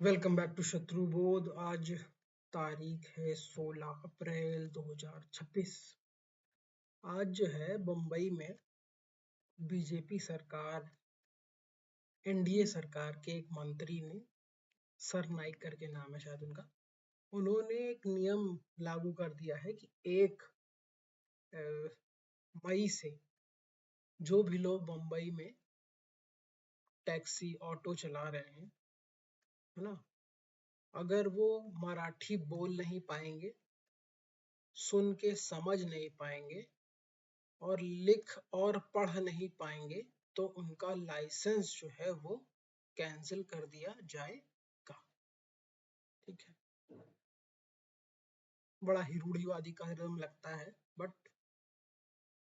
Welcome back to शत्रुबोध। आज तारीख है 16 अप्रैल 2026। आज जो है बम्बई में बीजेपी सरकार, एनडीए सरकार के एक मंत्री ने, सर नाइक करके नाम है शायद उनका, उन्होंने एक नियम लागू कर दिया है कि 1 मई से जो भी लोग बम्बई में टैक्सी ऑटो चला रहे हैं, है ना, अगर वो मराठी बोल नहीं पाएंगे, सुन के समझ नहीं पाएंगे और लिख और पढ़ नहीं पाएंगे तो उनका लाइसेंस जो है वो कैंसिल कर दिया जाएगा। ठीक है, बड़ा ही रूढ़िवादी कदम लगता है, बट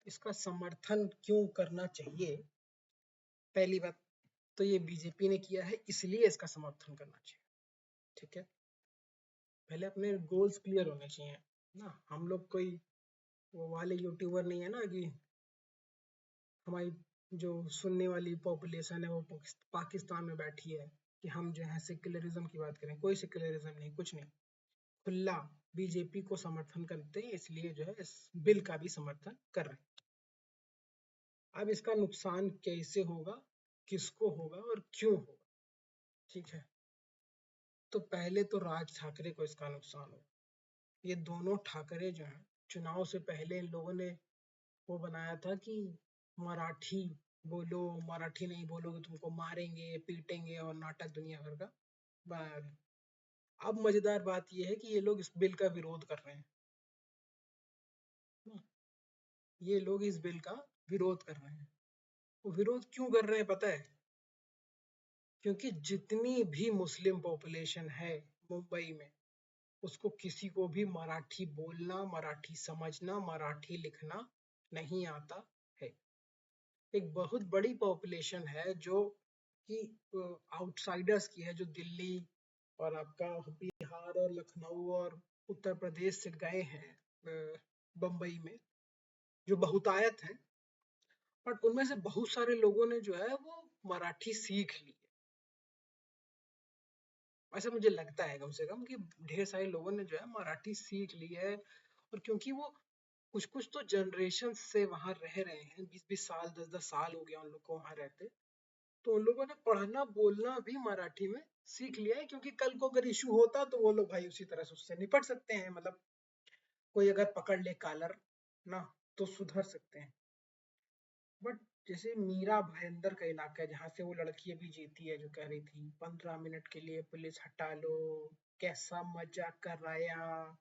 इसका समर्थन क्यों करना चाहिए? पहली बात तो ये बीजेपी ने किया है इसलिए इसका समर्थन करना चाहिए। ठीक है, पहले अपने गोल्स क्लियर होने चाहिए ना। हम लोग कोई वो वाले यूट्यूबर नहीं है ना कि हमारी जो सुनने वाली पॉपुलेशन है वो पाकिस्तान में बैठी है कि हम जो है सेक्युलरिज्म की बात करें। कोई सेक्युलरिज्म नहीं, कुछ नहीं, खुला बीजेपी को समर्थन करते हैं, इसलिए जो है इस बिल का भी समर्थन कर रहे हैं। अब इसका नुकसान कैसे होगा, किसको होगा और क्यों होगा? ठीक है, तो पहले तो राज ठाकरे को इसका नुकसान होगा। ये दोनों ठाकरे जो हैं, चुनाव से पहले इन लोगों ने वो बनाया था कि मराठी बोलो, मराठी नहीं बोलोगे तुमको मारेंगे पीटेंगे और नाटक दुनिया भर का बनाया था। अब मजेदार बात यह है कि ये लोग इस बिल का विरोध कर रहे हैं। ये लोग इस बिल का विरोध कर रहे हैं। वो विरोध क्यों कर रहे हैं पता है? क्योंकि जितनी भी मुस्लिम पॉपुलेशन है मुंबई में, उसको किसी को भी मराठी बोलना, मराठी समझना, मराठी लिखना नहीं आता है। एक बहुत बड़ी पॉपुलेशन है जो कि आउटसाइडर्स की है, जो दिल्ली और आपका बिहार और लखनऊ और उत्तर प्रदेश से गए हैं बम्बई में, जो बहुतायत है। बट उनमें से बहुत सारे लोगों ने जो है वो मराठी सीख ली है। ऐसा मुझे लगता है कम से कम कि ढेर सारे लोगों ने जो है मराठी सीख ली है। और क्योंकि वो कुछ कुछ तो जनरेशन से वहां रह रहे हैं, 20-20 साल, 10-10 साल हो गया उन लोग को वहां रहते, तो उन लोगों ने पढ़ना बोलना भी मराठी में सीख लिया है। क्योंकि कल को अगर इशू होता तो वो लोग भाई उसी तरह से उससे निपट सकते हैं। मतलब कोई अगर पकड़ ले कॉलर ना, तो सुधर सकते हैं। बट जैसे मीरा भाईंदर का इलाका है जहाँ से वो लड़की अभी जीती है, जो कह रही थी 15 मिनट के लिए पुलिस हटा लो, कैसा मजाक कर रहा।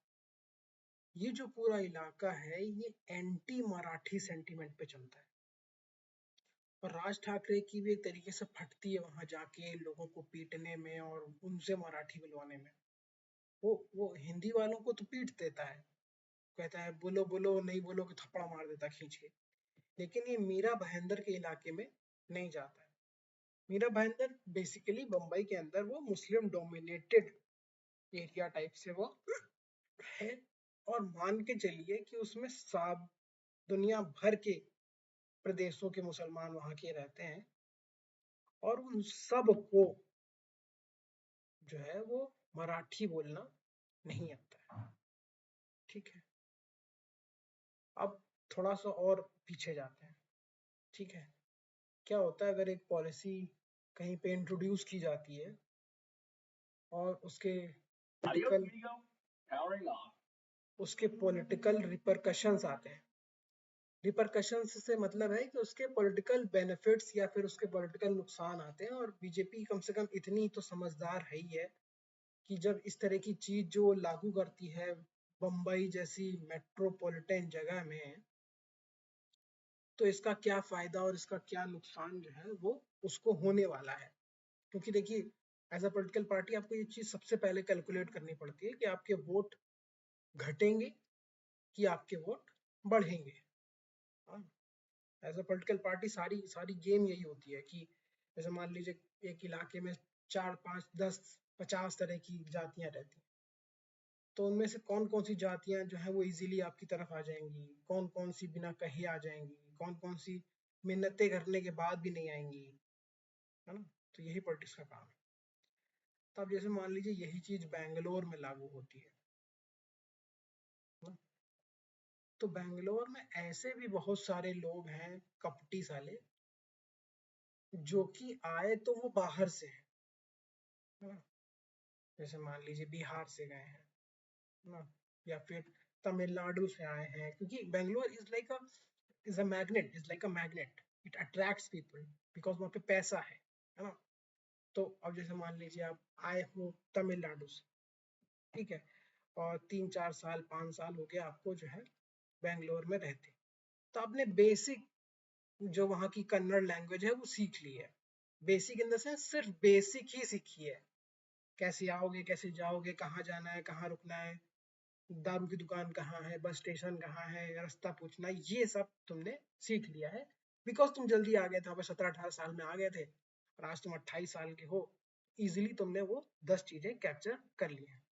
ये जो पूरा इलाका है ये एंटी मराठी सेंटीमेंट पे चलता है। और राज ठाकरे की भी एक तरीके से फटती है वहां जाके लोगों को पीटने में और उनसे मराठी बुलवाने में। वो हिंदी वालों को तो पीट देता है, कहता है बोलो बोलो, नहीं बोलो कि थप्पड़ मार देता खींच के। लेकिन ये मीरा भाईंदर के इलाके में नहीं जाता है। मीरा भाईंदर बेसिकली बम्बई के अंदर वो मुस्लिम डोमिनेटेड एरिया टाइप से वो है। और मान के चलिए कि उसमें सब दुनिया भर के प्रदेशों के मुसलमान वहां के रहते हैं और उन सब को जो है वो मराठी बोलना नहीं आता है। ठीक है, अब थोड़ा सा और पीछे जाते हैं। ठीक है, क्या होता है अगर एक पॉलिसी कहीं पे इंट्रोड्यूस की जाती है और उसके पॉलिटिकल रिपरकशंस आते हैं। रिपरकशंस से मतलब है कि उसके पॉलिटिकल बेनिफिट्स या फिर उसके पॉलिटिकल नुकसान आते हैं। और बीजेपी कम से कम इतनी तो समझदार है ही है कि जब इस तरह की चीज जो लागू करती है बम्बई जैसी मेट्रोपॉलिटन जगह में, तो इसका क्या फायदा और इसका क्या नुकसान जो है वो उसको होने वाला है। क्योंकि देखिए, एज अ पॉलिटिकल पार्टी आपको ये चीज सबसे पहले कैलकुलेट करनी पड़ती है कि आपके वोट घटेंगे कि आपके वोट बढ़ेंगे। एज अ पॉलिटिकल पार्टी सारी सारी गेम यही होती है कि जैसे मान लीजिए एक इलाके में 4-5-10-50 तरह की जातियां रहती हैं, तो उनमें से कौन कौन सी जातियां जो है वो इजीली आपकी तरफ आ जाएंगी, कौन कौन सी बिना कहे आ जाएंगी, कौन कौन सी मिन्नतें करने के बाद भी नहीं आएंगी, है ना। तो यही पॉलिटिक्स का काम है। तो अब जैसे मान लीजिए यही चीज बैंगलोर में लागू होती है ना? तो बैंगलोर में ऐसे भी बहुत सारे लोग हैं कपटी साले, जो कि आए तो वो बाहर से हैं, है ना? जैसे मान लीजिए बिहार से गए हैं ना, या फिर तमिलनाडु से आए हैं, क्योंकि Bangalore is like a magnet, it attracts people because वहाँ पे पैसा है ना? तो अब जैसे मान लीजिए आप आए हो तमिलनाडु से, ठीक है, और 3 4 साल 5 साल हो गया आपको जो है बैंगलोर में रहते, तो आपने बेसिक जो वहाँ की कन्नड़ लैंग्वेज है वो सीख ली है। बेसिक इन द सेंस सिर्फ बेसिक ही सीखी है, कैसे आओगे कैसे जाओगे, कहाँ जाना है कहाँ रुकना है, दारू की दुकान कहाँ है, बस स्टेशन कहाँ है, रास्ता पूछना, ये सब तुमने सीख लिया है, बिकॉज तुम जल्दी आ गए थे, अब 17 18 साल में आ गए थे, और आज तुम 28 साल के हो, इजिली तुमने वो 10 चीजें कैप्चर कर ली हैं।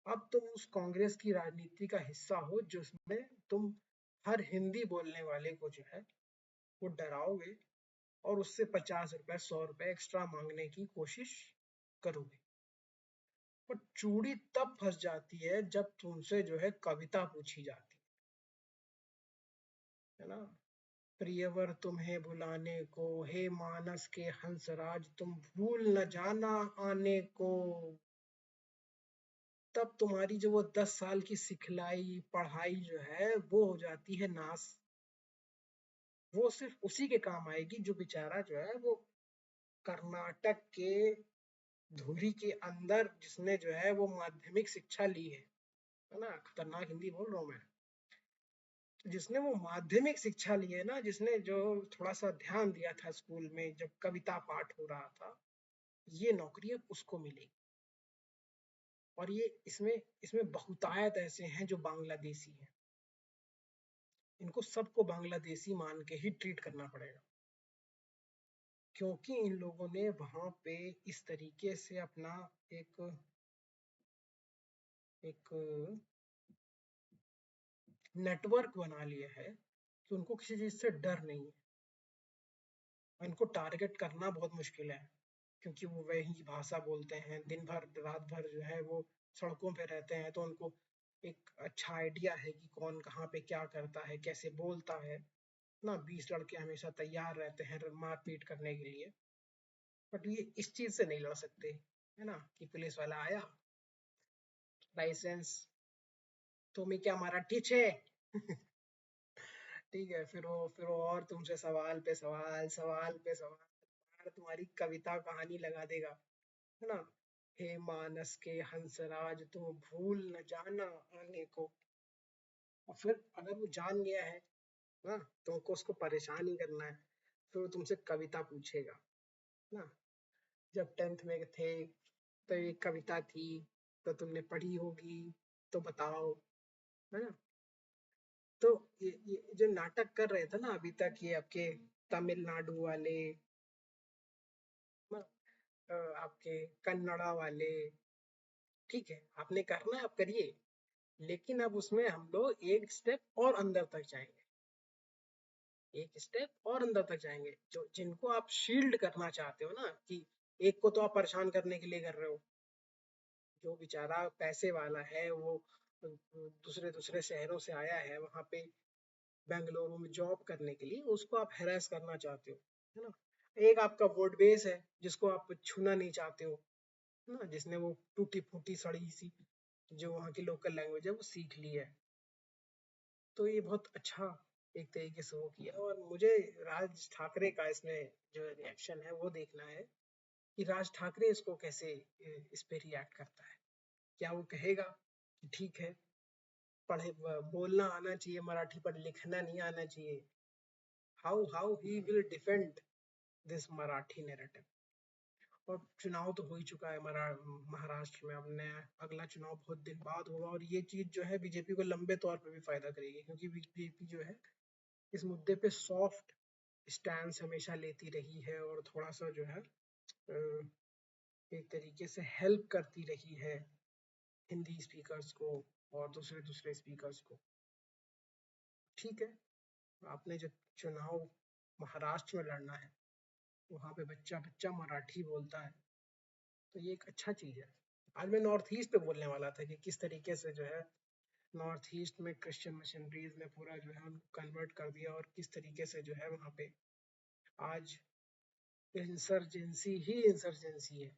अब तुम उस कांग्रेस की राजनीति का हिस्सा हो जिसमें तुम हर हिंदी बोलने वाले को जो है वो डराओगे, और उससे 50 रुपए 100 रुपए एक्स्ट्रा मांगने की कोशिश करोगे। पर चूड़ी तब फंस जाती है जब तुमसे जो है कविता पूछी जाती है ना। प्रियवर तुम्हें बुलाने को, हे मानस के हंसराज तुम भूल न जाना आने को, तब तुम्हारी जो वो 10 साल की सिखलाई पढ़ाई जो है वो हो जाती है नाश। वो सिर्फ उसी के काम आएगी जो बेचारा जो है वो कर्नाटक के धुरी के अंदर जिसने जो है वो माध्यमिक शिक्षा ली है ना, खतरनाक हिंदी बोल रहा हूँ मैं। तो जिसने वो माध्यमिक शिक्षा ली है ना, जिसने जो थोड़ा सा ध्यान दिया था स्कूल में जब कविता पाठ हो रहा था, ये नौकरी अब उसको मिलेगी। और ये इसमें इसमें बहुतायत ऐसे हैं जो बांग्लादेशी हैं, इनको सबको बांग्लादेशी मान के ही ट्रीट करना पड़ेगा, क्योंकि इन लोगों ने वहां पे इस तरीके से अपना एक एक नेटवर्क बना लिया है कि उनको किसी चीज से डर नहीं है। इनको टारगेट करना बहुत मुश्किल है, क्योंकि वो वही भाषा बोलते हैं, दिन भर रात भर जो है वो सड़कों पे रहते हैं, तो उनको एक अच्छा आइडिया है कि कौन कहाँ पे क्या करता है कैसे बोलता है ना। 20 लड़के हमेशा तैयार रहते हैं मारपीट करने के लिए, बट ये इस चीज से नहीं लड़ सकते, है ना, कि पुलिस वाला आया, लाइसेंस, तुम्हें क्या मराठी छे ठीक है, फिर वो और तुमसे सवाल पे सवाल सवाल पे सवाल, और तुम्हारी कविता कहानी लगा देगा, है ना। हे मानस के हंसराज तुम भूल न जाना आने को। और फिर अगर वो जान गया है ना, तुमको उसको परेशान ही करना है, फिर वो तुमसे कविता पूछेगा ना। जब 10th में थे तो एक कविता थी, तो तुमने पढ़ी होगी, तो बताओ, है ना। तो ये जो नाटक कर रहे थे ना अभी तक ये आपके तमिलनाडु वाले ना, आपके कन्नड़ा वाले, ठीक है, आपने करना है आप करिए, लेकिन अब उसमें हम लोग एक स्टेप और अंदर तक जाएंगे, एक स्टेप और अंदर तक जाएंगे, जो जिनको आप शील्ड करना चाहते हो ना, कि एक को तो आप परेशान करने के लिए कर रहे हो, जो बेचारा पैसे वाला है वो दूसरे दूसरे शहरों से आया है वहां पे बेंगलुरु में जॉब करने के लिए, उसको आप हैरेस करना चाहते हो, है ना। एक आपका वोट बेस है जिसको आप छूना नहीं चाहते हो, है ना, जिसने वो टूटी फूटी सड़ी सी जो वहाँ की लोकल लैंग्वेज है वो सीख ली है। तो ये बहुत अच्छा एक तरीके से वो किया, और मुझे राज ठाकरे का इसमें जो रिएक्शन है वो देखना है कि राज ठाकरे इसको कैसे इस पे रिएक्ट करता है। क्या वो कहेगा कि ठीक है, पढ़े बोलना आना चाहिए मराठी पर लिखना नहीं आना चाहिए, how how he will defend this Marathi narrative. और चुनाव तो हो ही चुका है महाराष्ट्र में, अब नया अगला चुनाव बहुत दिन बाद होगा, और ये चीज जो है बीजेपी को लंबे तौर पे भी फायदा करेगी, क्योंकि बीजेपी जो है इस मुद्दे पे सॉफ्ट स्टैंड हमेशा लेती रही है, और थोड़ा सा जो है एक तरीके से हेल्प करती रही है हिंदी स्पीकर्स को और दूसरे दूसरे स्पीकर्स को। ठीक है, आपने जब चुनाव महाराष्ट्र में लड़ना है, वहां पे बच्चा बच्चा मराठी बोलता है, तो ये एक अच्छा चीज है। आज मैं नॉर्थ ईस्ट पे बोलने वाला था कि किस तरीके से जो है नॉर्थ ईस्ट में क्रिश्चियन मिशनरीज ने पूरा जो है उनको कन्वर्ट कर दिया, और किस तरीके से जो है वहाँ पे आज इंसर्जेंसी ही इंसर्जेंसी है।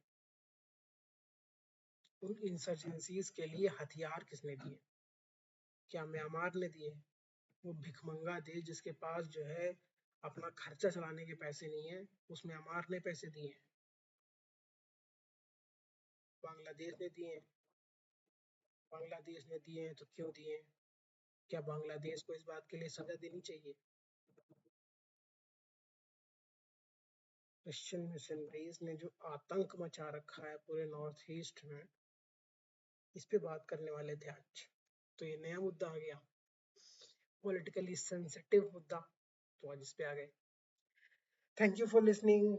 उन इंसर्जेंसीज के लिए हथियार किसने दिए? क्या म्यांमार ने दिए? वो भिखमंगा देश जिसके पास जो है अपना खर्चा चलाने के पैसे नहीं है, उस म्यांमार ने पैसे दिए हैं? बांग्लादेश ने दिए हैं? बांग्लादेश ने दिए हैं तो क्यों दिए हैं? क्या बांग्लादेश को इस बात के लिए सजा देनी चाहिए? क्रिश्चियन मिशनरीज ने जो आतंक मचा रखा है पूरे नॉर्थ ईस्ट में, इस पे बात करने वाले थे आज। तो ये नया मुद्दा आ गया, पॉलिटिकली सेंसिटिव मुद्दा, तो आज इस पे आ गए। Thank you for listening.